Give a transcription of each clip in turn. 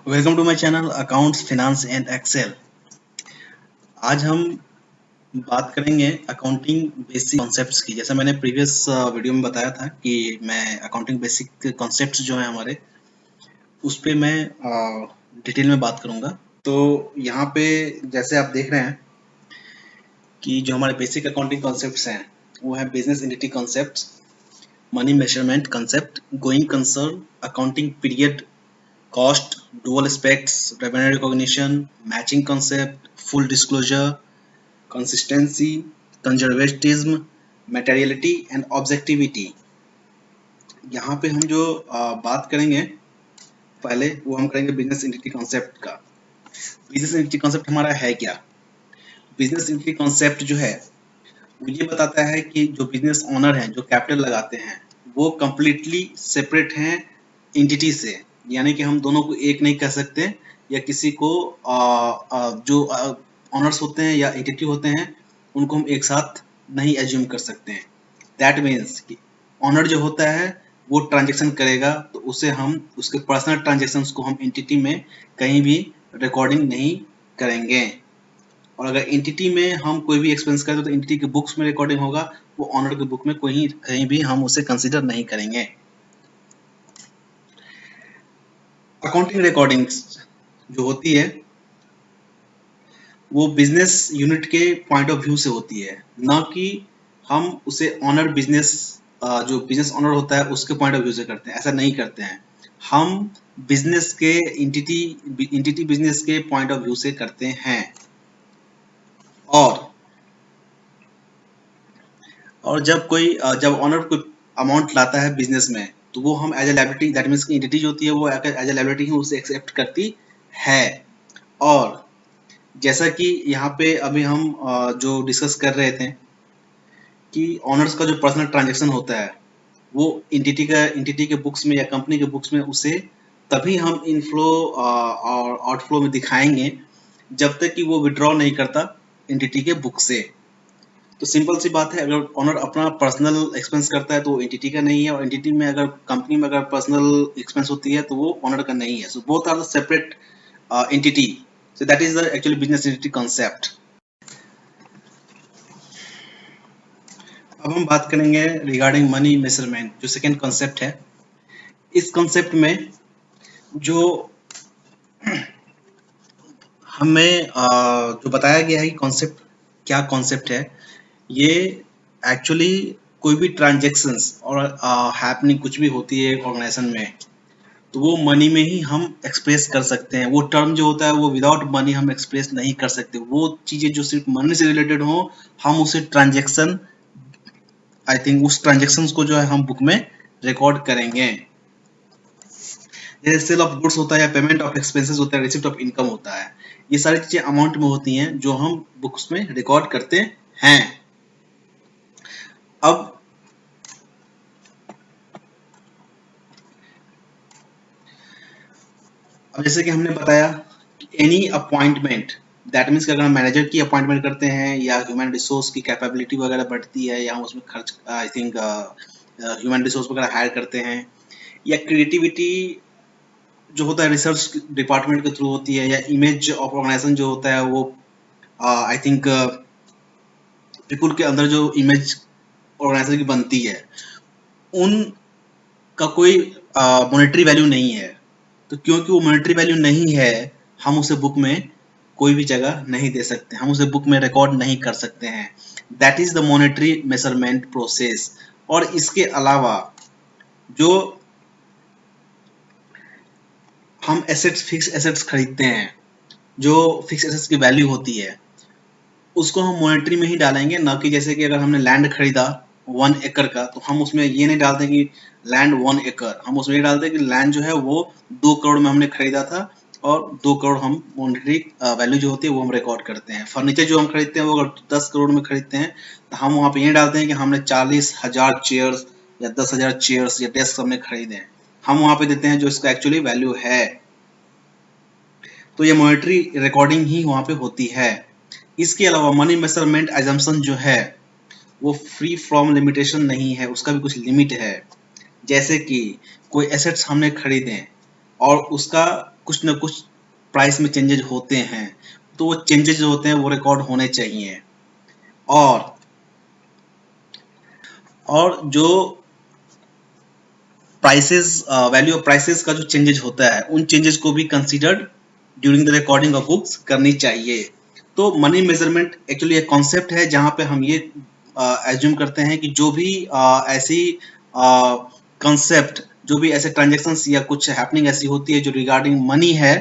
Welcome to my channel accounts finance and Excel. आज हम बात करेंगे अकाउंटिंग बेसिक कॉन्सेप्ट्स की। जैसा मैंने प्रीवियस वीडियो में बताया था कि मैं अकाउंटिंग बेसिक कॉन्सेप्ट्स जो है हमारे उस पे मैं डिटेल में बात करूंगा। तो यहाँ पे जैसे आप देख रहे हैं कि जो हमारे बेसिक अकाउंटिंग कॉन्सेप्ट्स हैं वो है business entity concept, money measurement concept, going concern, accounting period, cost, dual aspects, revenue recognition, matching concept, full disclosure, consistency, conservatism, materiality and objectivity। यहाँ पे हम जो बात करेंगे पहले वो हम करेंगे बिजनेस एंटिटी कॉन्सेप्ट का। बिजनेस एंटिटी कॉन्सेप्ट हमारा है क्या? बिजनेस एंटिटी कॉन्सेप्ट जो है वो ये बताता है कि जो बिजनेस ओनर हैं जो कैपिटल लगाते हैं वो कम्प्लीटली सेपरेट हैं एंटिटी से, यानी कि हम दोनों को एक नहीं कह सकते या किसी को जो ऑनर्स होते हैं या एंटिटी होते हैं उनको हम एक साथ नहीं एज्यूम कर सकते हैं। दैट मीन्स कि ऑनर जो होता है वो ट्रांजेक्शन करेगा तो उसे हम उसके पर्सनल ट्रांजेक्शन्स को हम एंटिटी में कहीं भी रिकॉर्डिंग नहीं करेंगे, और अगर एंटिटी में हम कोई भी एक्सपेंस करें तो एंटिटी के बुक्स में रिकॉर्डिंग होगा, वो ऑनर के बुक में कोई कहीं भी हम उसे कंसीडर नहीं करेंगे। अकाउंटिंग रिकॉर्डिंग्स जो होती है वो बिजनेस यूनिट के पॉइंट ऑफ व्यू से होती है, ना कि हम उसे ऑनर बिजनेस जो बिजनेस ऑनर होता है उसके पॉइंट ऑफ व्यू से करते हैं। ऐसा नहीं करते हैं, हम बिजनेस के एंटिटी बिजनेस के पॉइंट ऑफ व्यू से करते हैं। और जब ऑनर कोई अमाउंट लाता है बिजनेस में तो वो हम as a liability, that means की एंटिटी जो होती है वो एज ए लायबिलिटी ही उसे एक्सेप्ट करती है। और जैसा कि यहाँ पे अभी हम जो डिस्कस कर रहे थे कि ऑनर्स का जो पर्सनल ट्रांजेक्शन होता है वो एंटिटी के बुक्स में या कंपनी के बुक्स में उसे तभी हम इनफ्लो और आउटफ्लो में दिखाएंगे जब तक कि वो विड्रॉ नहीं करता एंटिटी के बुक से। तो सिंपल सी बात है, अगर ऑनर अपना पर्सनल एक्सपेंस करता है तो वो एंटिटी का नहीं है, और एंटिटी में अगर कंपनी में अगर पर्सनल एक्सपेंस होती है तो वो ऑनर का नहीं है। So both are the separate entity. So that is the actually business entity concept. अब हम बात करेंगे रिगार्डिंग मनी मेजरमेंट, जो सेकेंड कॉन्सेप्ट है। इस कॉन्सेप्ट में जो हमें जो बताया गया है कि कॉन्सेप्ट क्या कॉन्सेप्ट है, ये एक्चुअली कोई भी ट्रांजेक्शन्स और हैपनिंग कुछ भी होती है ऑर्गेनाइजेशन में तो वो मनी में ही हम एक्सप्रेस कर सकते हैं। वो टर्म जो होता है वो विदाउट मनी हम एक्सप्रेस नहीं कर सकते। वो चीजें जो सिर्फ मनी से रिलेटेड हो हम उसे ट्रांजेक्शन, आई थिंक उस ट्रांजेक्शन्स को जो है हम बुक में रिकॉर्ड करेंगे। जैसे सेल ऑफ गुड्स होता है या पेमेंट ऑफ एक्सपेंसेस होता है, रिसिप्ट ऑफ इनकम होता है, ये सारी चीजें अमाउंट में होती हैं जो हम बुक्स में रिकॉर्ड करते हैं। अब जैसे कि हमने बताया कि एनी अपॉइंटमेंट, दैट मीन्स कि अगर हम मैनेजर की अपॉइंटमेंट करते हैं या ह्यूमन रिसोर्स की कैपेबिलिटी वगैरह बढ़ती है या हम उसमें खर्च आई थिंक ह्यूमन रिसोर्स वगैरह हायर करते हैं, या क्रिएटिविटी जो होता है रिसर्च डिपार्टमेंट के थ्रू होती है, या इमेज ऑफ ऑर्गेनाइजेशन जो होता है वो आई थिंक पीपुल के अंदर जो इमेज ऑर्गेनाइजेशन की बनती है उनका कोई मॉनेटरी वैल्यू नहीं है। तो क्योंकि वो मॉनेटरी वैल्यू नहीं है हम उसे बुक में कोई भी जगह नहीं दे सकते, हम उसे बुक में रिकॉर्ड नहीं कर सकते हैं। That is the monetary measurement process. और इसके अलावा जो हम एसेट्स, फिक्स एसेट्स खरीदते हैं, जो फिक्स एसेट्स की वैल्यू होती है उसको हम मॉनेटरी में ही डालेंगे, ना कि जैसे कि अगर हमने लैंड खरीदा 1 एकड़ का तो हम उसमें ये नहीं डालते कि लैंड 1 एकड़, हम उसमें ये डालते कि लैंड जो है वो 2 करोड़ में हमने खरीदा था और 2 करोड़ हम मॉनेटरी वैल्यू जो होती है वो हम रिकॉर्ड करते हैं। फर्नीचर जो हम खरीदते हैं वो अगर 10 करोड़ में खरीदते हैं तो हम वहाँ पे ये डालते हैं कि हमने 40,000 चेयर्स या 10,000 चेयर्स या डेस्क हमने खरीदे, हम वहाँ पे देते हैं जो इसका एक्चुअली वैल्यू है। तो ये मॉनेटरी रिकॉर्डिंग ही वहाँ पे होती है। इसके अलावा मनी मेजरमेंट एजम्पशन जो है वो फ्री फ्रॉम लिमिटेशन नहीं है, उसका भी कुछ लिमिट है। जैसे कि कोई एसेट्स हमने खरीदे और उसका कुछ ना कुछ प्राइस में चेंजेस होते हैं, तो वो चेंजेस जो होते हैं वो रिकॉर्ड होने चाहिए। और जो प्राइसेस, वैल्यू ऑफ प्राइसेस का जो चेंजेस होता है, उन चेंजेस को भी considered during the recording of books करनी चाहिए। तो मनी मेजरमेंट एक्चुअली एक कॉन्सेप्ट है जहां पे हम ये एज्यूम करते हैं कि जो भी ऐसी कॉन्सेप्ट, जो भी ऐसे ट्रांजेक्शन्स या कुछ हैपनिंग ऐसी होती है जो रिगार्डिंग मनी है,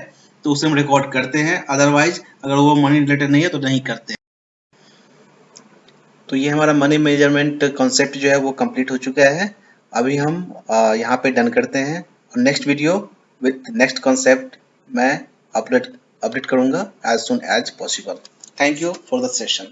तो उसे हम रिकॉर्ड करते हैं। अदरवाइज अगर वो मनी रिलेटेड नहीं है तो नहीं करते। तो ये हमारा मनी मेजरमेंट कॉन्सेप्ट जो है वो कंप्लीट हो चुका है। अभी हम यहाँ पे डन करते हैं, और next video with next concept मैं अपडेट करूँगा as soon as possible. Thank you for the session.